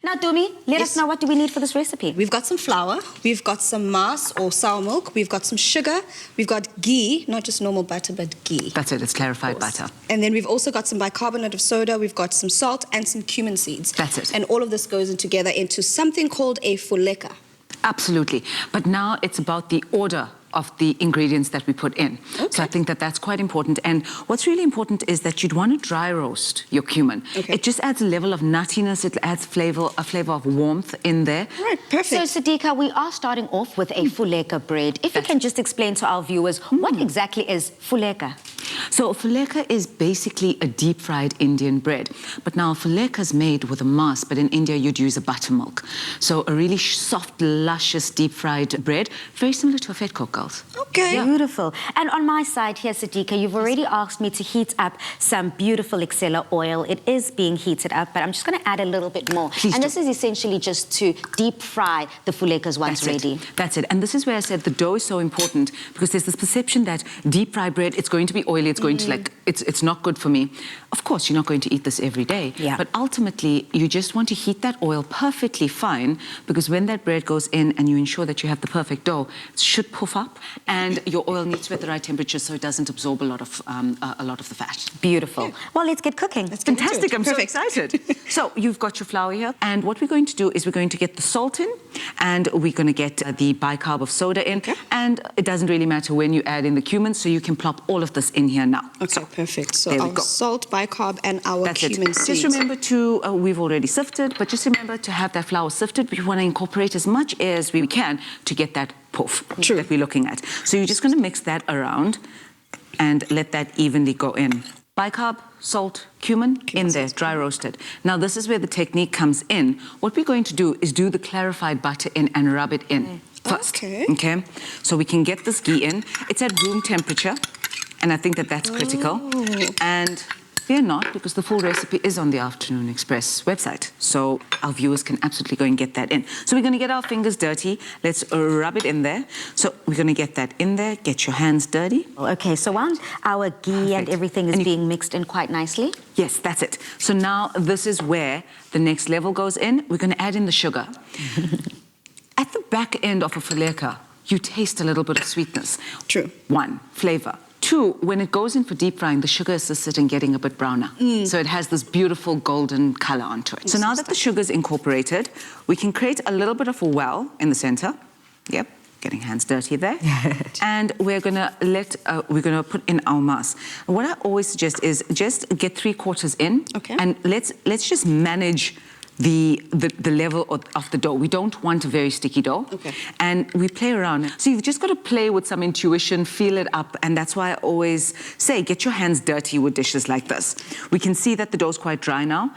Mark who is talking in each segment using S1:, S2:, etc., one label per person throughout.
S1: Now, Dumi, let us know, what do we need for this recipe?
S2: We've got some flour, we've got some mas or sour milk, we've got some sugar, we've got ghee, not just normal butter, but ghee.
S3: That's it, it's clarified butter.
S2: And then we've also got some bicarbonate of soda, we've got some salt and some cumin seeds.
S3: That's it.
S2: And all of this goes in together into something called a Fuleka.
S3: Absolutely. But now it's about the order of the ingredients that we put in.
S2: Okay.
S3: So I think that that's quite important. And what's really important is that you'd want to dry roast your cumin.
S2: Okay.
S3: It just adds a level of nuttiness, it adds a flavor of warmth in there.
S2: Right, perfect.
S1: So, Sadiqa, we are starting off with a Fuleka bread. If you can just explain to our viewers, what exactly is Fuleka?
S3: So Fuleka is basically a deep-fried Indian bread. But now Fuleka is made with a mas, but in India you'd use a buttermilk. So a really soft, luscious, deep-fried bread, very similar to a fat coke, girls.
S2: Okay.
S1: Yeah. Beautiful. And on my side here, Sadiqa, you've already asked me to heat up some beautiful Excella oil. It is being heated up, but I'm just going to add a little bit more.
S3: Please
S1: and
S3: do.
S1: this is essentially just to deep fry the Fulekas once ready.
S3: That's it. And this is where I said the dough is so important, because there's this perception that deep-fried bread, it's going to be oily, it's going to it's not good for me. Of course, you're not going to eat this every day.
S1: Yeah.
S3: But ultimately, you just want to heat that oil perfectly fine, because when that bread goes in and you ensure that you have the perfect dough, it should puff up, and your oil needs to be at the right temperature so it doesn't absorb a lot of the fat.
S1: Beautiful. Well, let's get cooking.
S2: Let's get into
S3: Fantastic,
S2: it.
S3: I'm
S2: Perfect.
S3: so excited. So you've got your flour here, and what we're going to do is we're going to get the salt in, and we're going to get the bicarb of soda in, and it doesn't really matter when you add in the cumin, so you can plop all of this in here now.
S2: Okay,
S3: So,
S2: perfect. So
S3: there we
S2: our
S3: go.
S2: salt, bicarb, and our
S3: That's it.
S2: cumin seeds.
S3: Just remember to, we've already sifted, but just remember to have that flour sifted. We want to incorporate as much air as we can to get that puff that we're looking at. So you're just going to mix that around and let that evenly go in. Bicarb, salt, cumin in there, dry roasted. Now this is where the technique comes in. What we're going to do is do the clarified butter in and rub it in first. Okay. So we can get this ghee in. It's at room temperature, and I think that that's critical. And fear not, because the full recipe is on the Afternoon Express website. So our viewers can absolutely go and get that in. So we're going to get our fingers dirty. Let's rub it in there. So we're going to get that in there. Get your hands dirty.
S1: Okay, so while our ghee and everything is being mixed in quite nicely.
S3: Yes, that's it. So now this is where the next level goes in. We're going to add in the sugar. At the back end of a Fuleka, you taste a little bit of sweetness.
S2: True.
S3: One, flavor. Two, when it goes in for deep frying, the sugar is sitting getting a bit browner. So it has this beautiful golden color onto it. So now that the sugar is incorporated, we can create a little bit of a well in the center. Yep, getting hands dirty there. And we're gonna we're gonna put in our mas. What I always suggest is just get 3/4 in.
S2: Okay.
S3: And let's just manage the level of the dough. We don't want a very sticky dough.
S2: Okay.
S3: And we play around. So you've just got to play with some intuition, feel it up, and that's why I always say, get your hands dirty with dishes like this. We can see that the dough's quite dry now.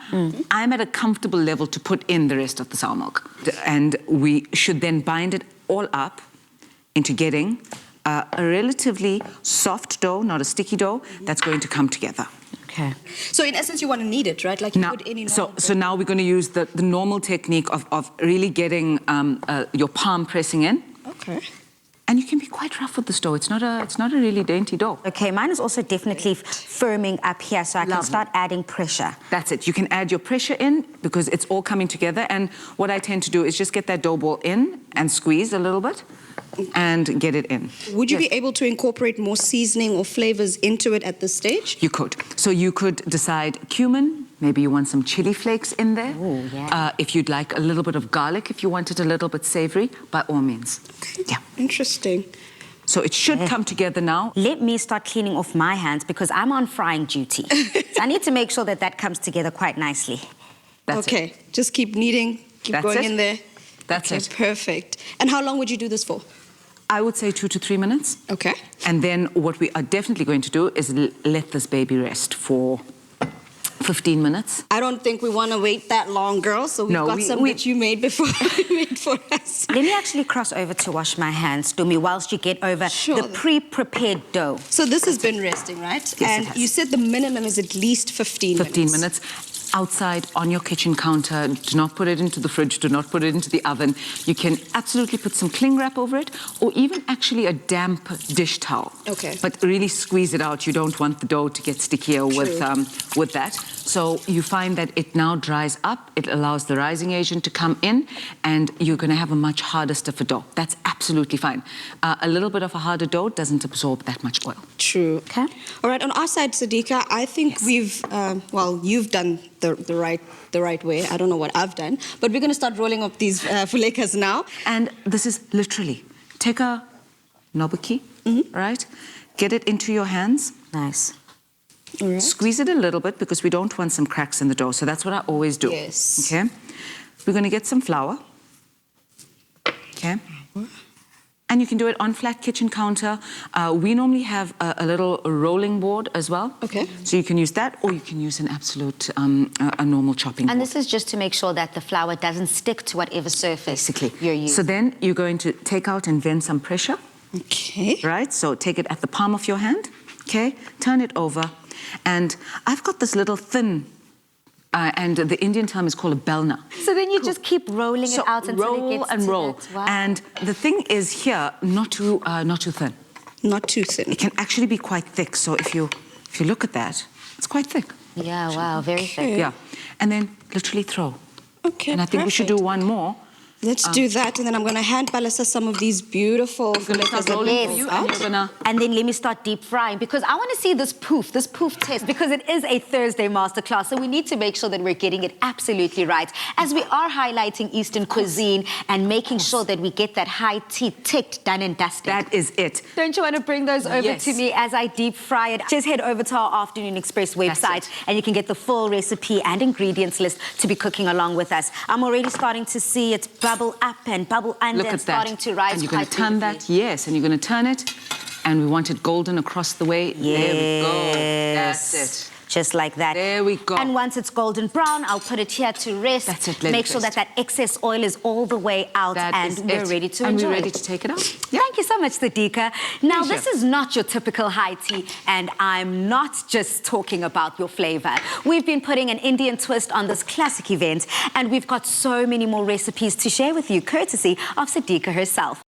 S3: I'm at a comfortable level to put in the rest of the sour milk. And we should then bind it all up into getting a relatively soft dough, not a sticky dough, that's going to come together.
S1: Okay.
S2: So in essence, you want to knead it, right? Like you would any normal
S3: So now we're going to use the normal technique of really getting your palm pressing in.
S2: Okay.
S3: And you can be quite rough with this dough. It's not a really dainty dough.
S1: Okay, mine is also definitely firming up here, so I can start adding pressure.
S3: That's it. You can add your pressure in because it's all coming together. And what I tend to do is just get that dough ball in and squeeze a little bit and get it in.
S2: Would you be able to incorporate more seasoning or flavors into it at this stage?
S3: You could. So you could decide cumin. Maybe you want some chili flakes in there.
S1: Ooh, yeah.
S3: If you'd like a little bit of garlic, if you want it a little bit savory, by all means.
S2: Okay.
S3: Yeah.
S2: Interesting.
S3: So it should come together now.
S1: Let me start cleaning off my hands because I'm on frying duty. So I need to make sure that that comes together quite nicely.
S3: That's it.
S2: Okay. Just keep kneading, keep
S3: That's
S2: going
S3: it.
S2: in there.
S3: That's
S2: Okay,
S3: it.
S2: perfect. And how long would you do this for?
S3: I would say 2 to 3 minutes.
S2: Okay.
S3: And then what we are definitely going to do is let this baby rest for 15 minutes.
S2: I don't think we want to wait that long, girl. So we've got some that you made before made for us.
S1: Let me actually cross over to wash my hands, Dumi, whilst you get over the pre-prepared dough.
S2: So this has been resting, right?
S3: Yes,
S2: and
S3: it has.
S2: you said the minimum is at least 15 minutes.
S3: 15 minutes. outside on your kitchen counter. Do not put it into the fridge. Do not put it into the oven. You can absolutely put some cling wrap over it, or even actually a damp dish towel.
S2: Okay.
S3: But really squeeze it out. You don't want the dough to get stickier with that. So you find that it now dries up. It allows the rising agent to come in, and you're going to have a much harder, stiffer dough. That's absolutely fine. A little bit of a harder dough doesn't absorb that much oil.
S2: True.
S1: Okay.
S2: All right, on our side, Sadiqa, I think we've, you've done the right way. I don't know what I've done, but we're going to start rolling up these fulekas now.
S3: And this is literally, take a nobuki, right? Get it into your hands.
S1: Nice.
S2: All right.
S3: Squeeze it a little bit because we don't want some cracks in the dough. So that's what I always do.
S2: Yes.
S3: Okay. We're going to get some flour. Okay. And you can do it on flat kitchen counter. We normally have a little rolling board as well.
S2: Okay.
S3: So you can use that, or you can use an absolute, a normal chopping board.
S1: And this is just to make sure that the flour doesn't stick to whatever surface
S3: Basically.
S1: you're using.
S3: So then you're going to take out and vent some pressure.
S2: Okay.
S3: Right? So take it at the palm of your hand. Okay. Turn it over. And I've got this little thin, and the Indian term is called a belna.
S1: So then you just keep rolling it out until
S3: roll
S1: it gets
S3: and
S1: to
S3: roll.
S1: that. Wow.
S3: And the thing is here, not too thin.
S2: Not too thin.
S3: It can actually be quite thick. So if you look at that, it's quite thick.
S1: Yeah, wow, very thick.
S3: Yeah. And then literally throw.
S2: Okay,
S3: And I think we should do one more.
S2: Let's do that, and then I'm going to hand Balasa some of these beautiful fulekas.
S3: rolling for you, and you're gonna.
S1: And then let me start deep frying, because I want to see this poof test, because it is a Thursday masterclass, so we need to make sure that we're getting it absolutely right, as we are highlighting Eastern cuisine and making sure that we get that high tea ticked, done and dusted.
S3: That is it.
S1: Don't you want to bring those over
S3: Yes.
S1: to me as I deep fry it? Just head over to our Afternoon Express website
S3: it.
S1: and you can get the full recipe and ingredients list to be cooking along with us. I'm already starting to see it bubble up and bubble under
S3: Look
S1: and
S3: at
S1: starting
S3: that.
S1: to rise.
S3: And you're going to
S1: quite
S3: turn
S1: beautifully.
S3: that, yes, and you're going to turn it, and we want it golden across the way. There we go. That's it.
S1: Just like that.
S3: There we go.
S1: And once it's golden brown, I'll put it here to rest.
S3: That's it, let
S1: Make
S3: it
S1: sure
S3: rest.
S1: that excess oil is all the way out,
S3: That
S1: and
S3: is
S1: we're
S3: it.
S1: ready to
S3: and
S1: enjoy
S3: we're ready
S1: it.
S3: to take it out.
S1: Thank you so much, Sadiqa. Now,
S3: Pleasure.
S1: this is not your typical high tea, and I'm not just talking about your flavor. We've been putting an Indian twist on this classic event, and we've got so many more recipes to share with you, courtesy of Sadiqa herself.